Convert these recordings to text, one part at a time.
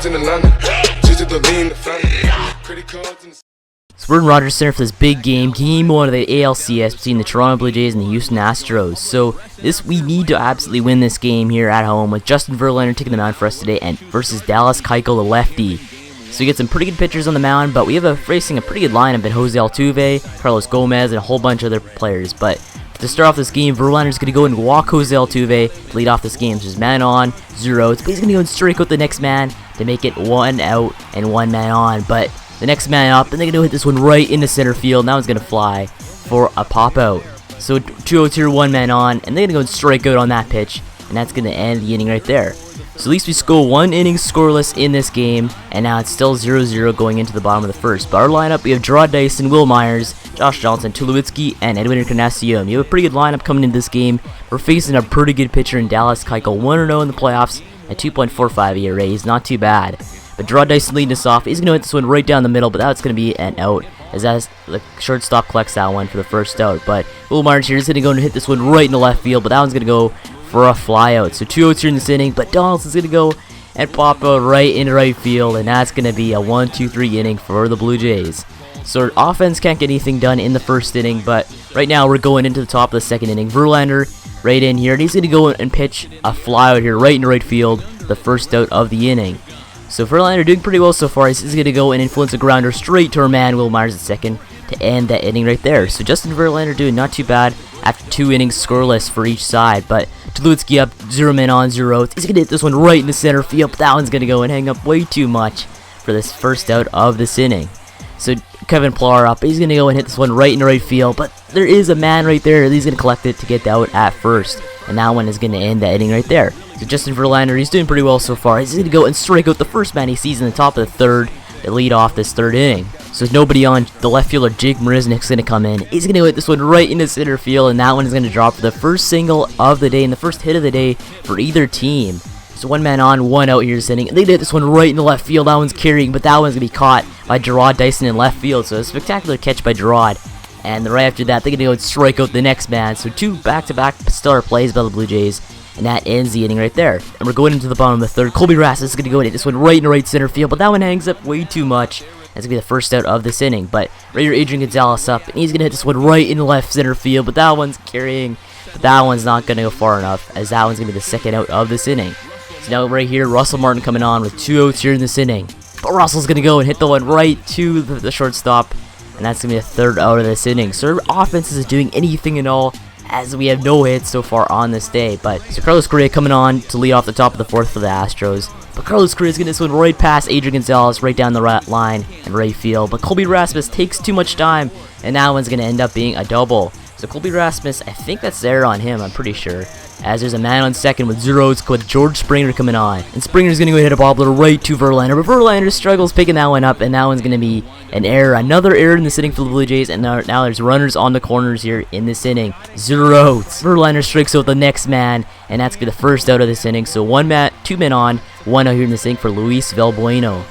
So we're in Rogers Center for this big game, Game 1 of the ALCS between the Toronto Blue Jays and the Houston Astros. So we need to absolutely win this game here at home with Justin Verlander taking the mound for us today and versus Dallas Keuchel, the lefty. So we get some pretty good pitchers on the mound, but we have facing a pretty good lineup in Jose Altuve, Carlos Gomez, and a whole bunch of other players. But to start off this game, Verlander's going to go and walk Jose Altuve to lead off this game. So there's man on, 0 outs, but he's going to go and strike out the next man to make it 1 out and 1 man on. But the next man up, and they're going to hit this one right into center field. Now it's going to fly for a pop out. So 2 outs here, 1 man on, and they're going to go and strike out on that pitch, and that's going to end the inning right there. So at least we score 1 inning scoreless in this game, and now it's still 0-0 going into the bottom of the first. But our lineup, we have Gerard Dyson, Will Myers, Josh Donaldson, Tulowitzki, and Edwin Encarnacion. You have a pretty good lineup coming into this game. We're facing a pretty good pitcher in Dallas Keuchel, 1-0 in the playoffs, at 2.45 ERA. He's not too bad. But Gerard Dyson leading us off. He's going to hit this one right down the middle, but that's going to be an out, as the shortstop collects that one for the first out. But Will Myers here is going to go and hit this one right in the left field, but that one's going to go for a fly out. So 2 outs here in this inning, but Donaldson's going to go and pop out right into right field, and that's going to be a 1-2-3 inning for the Blue Jays. So our offense can't get anything done in the first inning, but right now we're going into the top of the second inning. Verlander right in here, and he's going to go and pitch a fly out here right into right field, the first out of the inning. So Verlander doing pretty well so far. He's going to go and influence a grounder straight to our man, Will Myers at second, to end that inning right there. So Justin Verlander doing not too bad after 2 innings scoreless for each side. But Tulowitzki up, 0 men on, 0 outs. He's going to hit this one right in the center field, but that one's going to go and hang up way too much for this first out of this inning. So Kevin Pillar up. He's going to go and hit this one right in the right field, but there is a man right there. He's going to collect it to get out at first, and that one is going to end that inning right there. So Justin Verlander, he's doing pretty well so far. He's going to go and strike out the first man he sees in the top of the third to lead off this third inning. So there's nobody on. The left fielder, Jake Marisnick's going to come in. He's going to hit this one right into center field, and that one is going to drop for the first single of the day and the first hit of the day for either team. So 1 man on, 1 out here this inning. And they hit this one right in the left field. That one's carrying, but that one's going to be caught by Gerard Dyson in left field. So a spectacular catch by Gerard. And right after that, they're going to go and strike out the next man. So 2 back-to-back stellar plays by the Blue Jays. And that ends the inning right there. And we're going into the bottom of the third. Colby Rasmus is going to go and hit this one right in the right center field, but that one hangs up way too much. That's going to be the first out of this inning. But right here, Adrian Gonzalez up, and he's going to hit this one right in the left center field, but that one's carrying. But that one's not going to go far enough, as that one's going to be the second out of this inning. So now right here, Russell Martin coming on with 2 outs here in this inning. But Russell's going to go and hit the one right to the shortstop, and that's going to be the third out of this inning. So our offense isn't doing anything at all, as we have no hits so far on this day. But so Carlos Correa coming on to lead off the top of the fourth for the Astros. But Carlos Correa's getting this one right past Adrian Gonzalez, right down the right line and right field. But Colby Rasmus takes too much time, and that one's going to end up being a double. So Colby Rasmus, I think that's there on him, I'm pretty sure. As there's a man on second with 0 outs with George Springer coming on. And Springer's going to go hit a bobbler right to Verlander. But Verlander struggles picking that one up, and that one's going to be an error. Another error in this inning for the Blue Jays, and now there's runners on the corners here in this inning. 0 outs. Verlander strikes out the next man, and that's going to be the first out of this inning. So 2 men on, 1 out here in this inning for Luis Valbuena.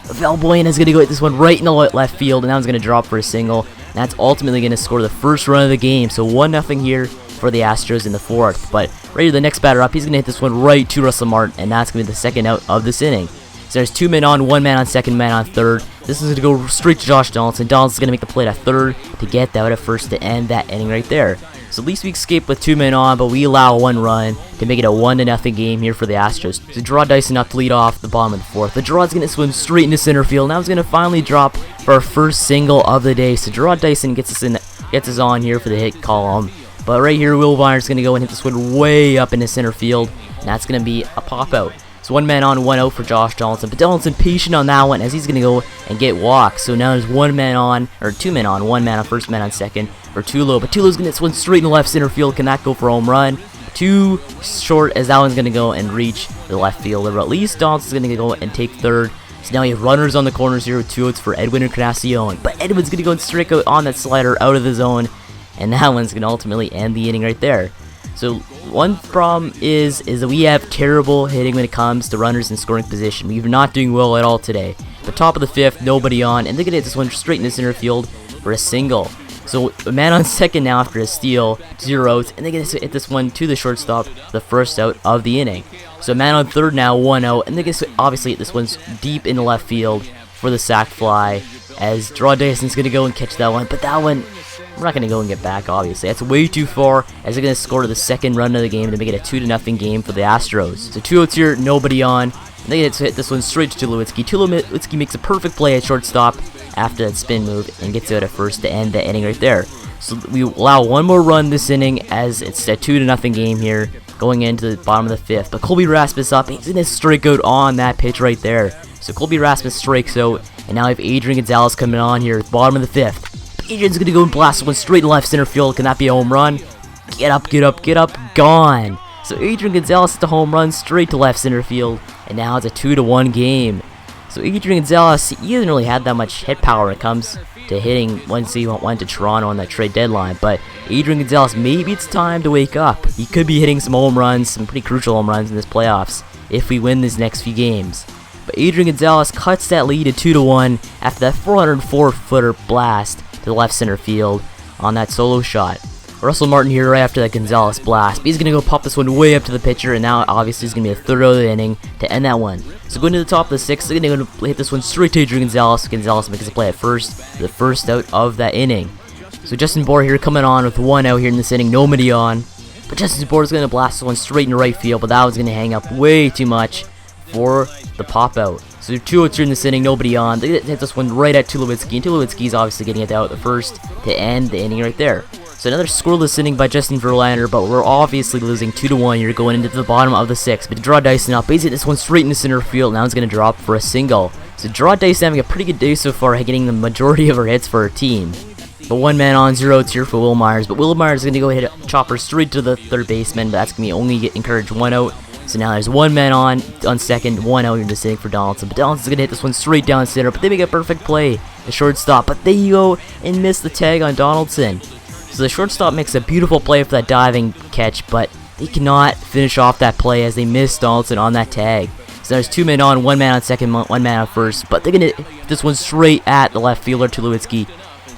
Valbuena's going to go hit this one right in the left field, and that one's going to drop for a single. And that's ultimately going to score the first run of the game. So 1-0 here for the Astros in the fourth. But right here, the next batter up, he's going to hit this one right to Russell Martin, and that's going to be the second out of this inning. So there's 2 men on, 1 man on second, man on third. This is going to go straight to Josh Donaldson. Donaldson's going to make the play at third to get that out at first to end that inning right there. So at least we escape with 2 men on, but we allow 1 run to make it a 1-0 game here for the Astros. So Gerard Dyson up to lead off the bottom of the fourth. But Gerard's going to swim straight into center field. Now he's going to finally drop for our first single of the day. So Gerard Dyson gets us on here for the hit column. But right here, Will Myers is going to go and hit this one way up into center field, and that's going to be a pop out. So 1 man on, 1 out for Josh Donaldson. But Donaldson patient on that one, as he's going to go and get walked. So now there's 1 man on, or 2 men on, 1 man on first, man on second for Tulo. But Tulo's going to hit this one straight in the left center field. Can that go for a home run? Too short, as that one's going to go and reach the left fielder. But at least Donaldson's going to go and take third. So now you have runners on the corners here with 2 outs for Edwin Encarnacion. But Edwin's going to go and strike out on that slider out of the zone, and that one's going to ultimately end the inning right there. So one problem is that we have terrible hitting when it comes to runners in scoring position. We're not doing well at all today. But top of the fifth, nobody on, and they're going to hit this one straight in the center field for a single. So a man on second now after a steal, 0 outs, and they get to hit this one to the shortstop, the first out of the inning. So a man on third now, 1 out, and they get to obviously hit this one's deep in the left field for the sac fly, as Donaldson's going to go and catch that one, but that one, we're not going to go and get back, obviously. That's way too far, as they're going to score the second run of the game to make it a 2-0 game for the Astros. So 2 outs here, nobody on, and they get to hit this one straight to Tulowitzki. Tulowitzki makes a perfect play at shortstop after that spin move and gets out at first to end the inning right there. So we allow one more run this inning, as it's a 2-0 game here going into the bottom of the fifth. But Colby Rasmus up, he's in his strikeout on that pitch right there. So Colby Rasmus strikes out, and now we have Adrian Gonzalez coming on here at the bottom of the fifth. But Adrian's gonna go and blast one straight to left center field. Can that be a home run? Get up, get up, get up, gone. So Adrian Gonzalez hits a home run straight to left center field, and now it's a 2-1 game. So Adrian Gonzalez, he hasn't really had that much hit power when it comes to hitting once he went to Toronto on that trade deadline. But Adrian Gonzalez, maybe it's time to wake up. He could be hitting some home runs, some pretty crucial home runs in this playoffs if we win these next few games. But Adrian Gonzalez cuts that lead to 2-1 after that 404-footer blast to the left center field on that solo shot. Russell Martin here right after that Gonzalez blast. But he's going to go pop this one way up to the pitcher, and now obviously it's going to be a third of the inning to end that one. So going to the top of the sixth, they're going to hit this one straight to Adrian Gonzalez. Gonzalez makes a play at first, the first out of that inning. So Justin Bour here coming on with 1 out here in this inning, nobody on. But Justin Bour is going to blast this one straight into right field, but that one's going to hang up way too much for the pop out. So 2 outs here in this inning, nobody on. They hit this one right at Tulowitzki, and Tulowitzki's obviously getting it out at the first to end the inning right there. So another scoreless inning by Justin Verlander, but we're obviously losing 2-1 here going into the bottom of the sixth. But draw Dyson up, he's hit this one straight into center field. Now it's going to drop for a single. So draw Dyson having a pretty good day so far, getting the majority of her hits for her team. But 1 man on, 0 outs here for Will Myers. But Will Myers is going to go hit a chopper straight to the third baseman, but that's going to be only encouraged 1 out. So now there's 1 man on second, 1 out in the inning for Donaldson. But Donaldson's going to hit this one straight down center, but they make a perfect play. The shortstop, but they go and miss the tag on Donaldson. So the shortstop makes a beautiful play for that diving catch, but they cannot finish off that play as they miss Donaldson on that tag. So there's 2 men on, 1 man on second, 1 man on first, but they're going to hit this one straight at the left fielder, Tulowitzki.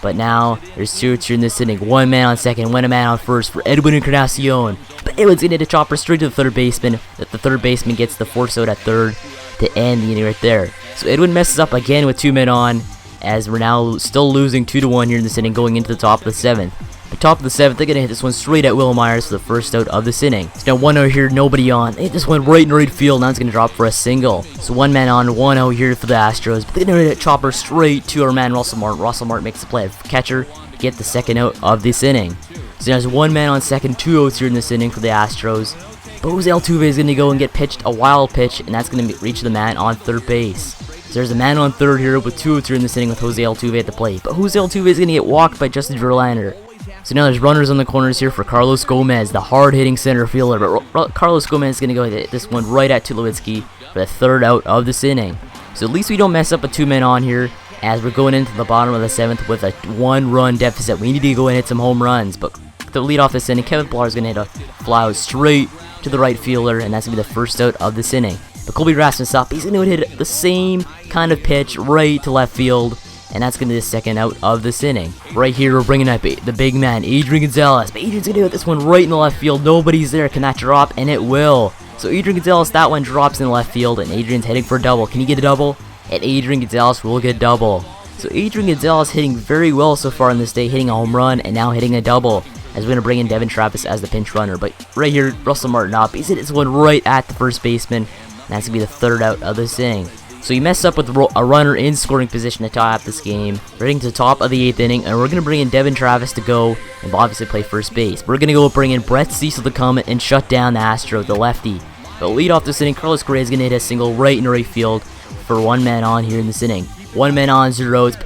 But now there's 2 outs here in this inning, 1 man on second, 1 man on first for Edwin Encarnacion. But Edwin's going to hit a chopper straight to the third baseman. The third baseman gets the force out at third to end the inning right there. So Edwin messes up again with 2 men on, as we're now still losing 2-1 here in this inning going into the top of the seventh. The top of the seventh, they're going to hit this one straight at Will Myers for the first out of this inning. So now 1 out here, nobody on. They hit this one right in right field. Now it's going to drop for a single. So 1 man on, 1 out here for the Astros. But they're going to hit a chopper straight to our man Russell Martin. Russell Martin makes the play of catcher to get the second out of this inning. So now there's 1 man on second, 2 outs here in this inning for the Astros. But Jose Altuve is going to go and get pitched a wild pitch, and that's going to reach the man on third base. So there's a man on third here with 2 outs here in this inning with Jose Altuve at the plate. But Jose Altuve is going to get walked by Justin Verlander. So now there's runners on the corners here for Carlos Gomez, the hard-hitting center fielder. But Carlos Gomez is going to go hit this one right at Tulowitzki for the third out of this inning. So at least we don't mess up with 2 men on here, as we're going into the bottom of the seventh with a 1-run deficit. We need to go and hit some home runs. But to lead off this inning, Kevin Pillar is going to hit a fly out straight to the right fielder, and that's going to be the first out of this inning. But Colby Rasmus up, he's going to hit the same kind of pitch right to left field, and that's going to be the second out of this inning. Right here, we're bringing up the big man, Adrian Gonzalez. But Adrian's going to hit this one right in the left field. Nobody's there. Can that drop? And it will. So Adrian Gonzalez, that one drops in the left field, and Adrian's heading for a double. Can he get a double? And Adrian Gonzalez will get a double. So Adrian Gonzalez hitting very well so far in this day, hitting a home run and now hitting a double, as we're going to bring in Devin Travis as the pinch runner. But right here, Russell Martin up. He's hit this one right at the first baseman, and that's going to be the third out of this inning. So you messed up with a runner in scoring position to tie up this game. We're getting to the top of the 8th inning, and we're going to bring in Devin Travis to go and obviously play first base. We're going to go bring in Brett Cecil to come and shut down the Astros, the lefty. But lead off this inning, Carlos Correa is going to hit a single right in right field for 1 man on here in this inning. 1 man on, 0 outs.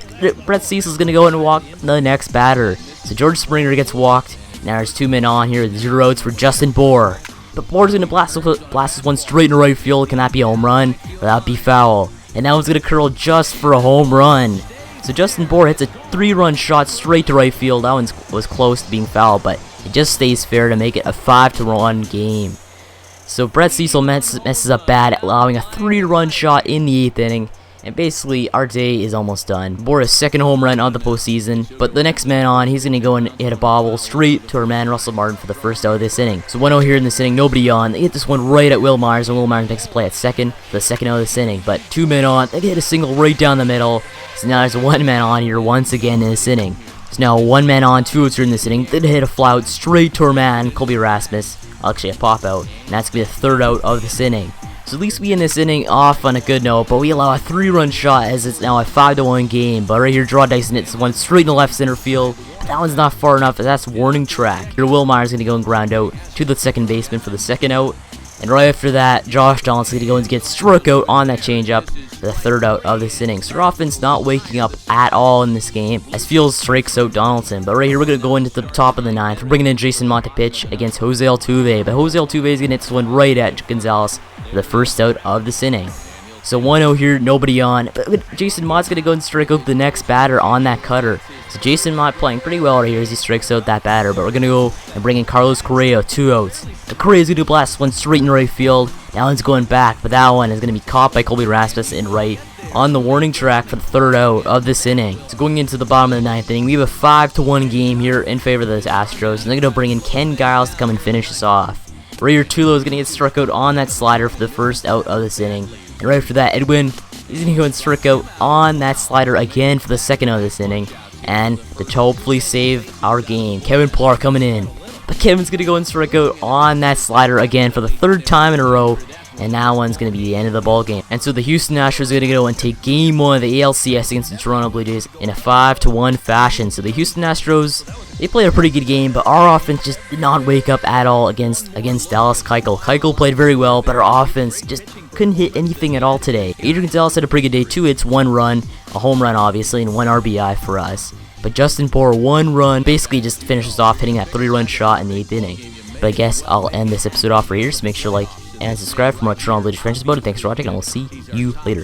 Brett Cecil is going to go and walk the next batter. So George Springer gets walked. Now there's 2 men on here, 0 outs for Justin Bour. But Bour's going to blast this one straight in right field. Can that be a home run? Or that be foul? And that one's going to curl just for a home run. So Justin Bour hits a 3-run shot straight to right field. That one was close to being foul, but it just stays fair to make it a 5-1 game. So Brett Cecil messes up bad, allowing a 3-run shot in the 8th inning. And basically, our day is almost done. Bore his second home run of the postseason, but the next man on, he's going to go and hit a bobble straight to our man Russell Martin for the first out of this inning. So 1-0 here in this inning, nobody on. They hit this one right at Will Myers, and Will Myers makes a play at second for the second out of this inning. But 2 men on, they hit a single right down the middle. So now there's 1 man on here once again in this inning. So now 1 man on, 2 outs here in this inning. They hit a fly out straight to our man Colby Rasmus. Actually a pop out, and that's going to be the third out of this inning. So at least we end this inning off on a good note, but we allow a 3-run shot as it's now a 5-1 game. But right here, Dyson hits one straight in the left center field, but that one's not far enough, as that's warning track. Here, Will Myers going to go and ground out to the second baseman for the second out. And right after that, Josh Donaldson going to go and get struck out on that changeup for the third out of this inning. So our offense not waking up at all in this game, as Fields strikes out Donaldson. But right here, we're going to go into the top of the 9th. We're bringing in Jason Mont to pitch against Jose Altuve. But Jose Altuve is going to hit this one right at Gonzalez for the first out of this inning. So 1-0 here, nobody on. But Jason Mott's going to go and strike out the next batter on that cutter. So Jason Mott playing pretty well right here as he strikes out that batter. But we're going to go and bring in Carlos Correa, 2 outs. But Correa's going to blast one straight in right field. That one's going back, but that one is going to be caught by Colby Rasmus in right on the warning track for the third out of this inning. So going into the bottom of the 9th inning, we have a 5-1 game here in favor of the Astros. And they're going to bring in Ken Giles to come and finish us off. Right here, Tulo is going to get struck out on that slider for the first out of this inning. And right after that, Edwin is going to go and strike out on that slider again for the second out of this inning. And to hopefully save our game, Kevin Pillar coming in. But Kevin's going to go and strike out on that slider again for the 3rd time in a row. And that one's going to be the end of the ball game. And so the Houston Astros are going to go and take Game 1 of the ALCS against the Toronto Blue Jays in a 5-1 fashion. So the Houston Astros, they played a pretty good game, but our offense just did not wake up at all against Dallas Keuchel. Keuchel played very well, but our offense just couldn't hit anything at all today. Adrian Gonzalez had a pretty good day, 2 hits, 1 run, a home run obviously, and 1 RBI for us. But Justin Bour, 1 run, basically just finishes off hitting that 3-run shot in the 8th inning. But I guess I'll end this episode off right here, so make sure to like and subscribe for more Toronto Blue Jays franchise mode. Thanks for watching, and we'll see you later.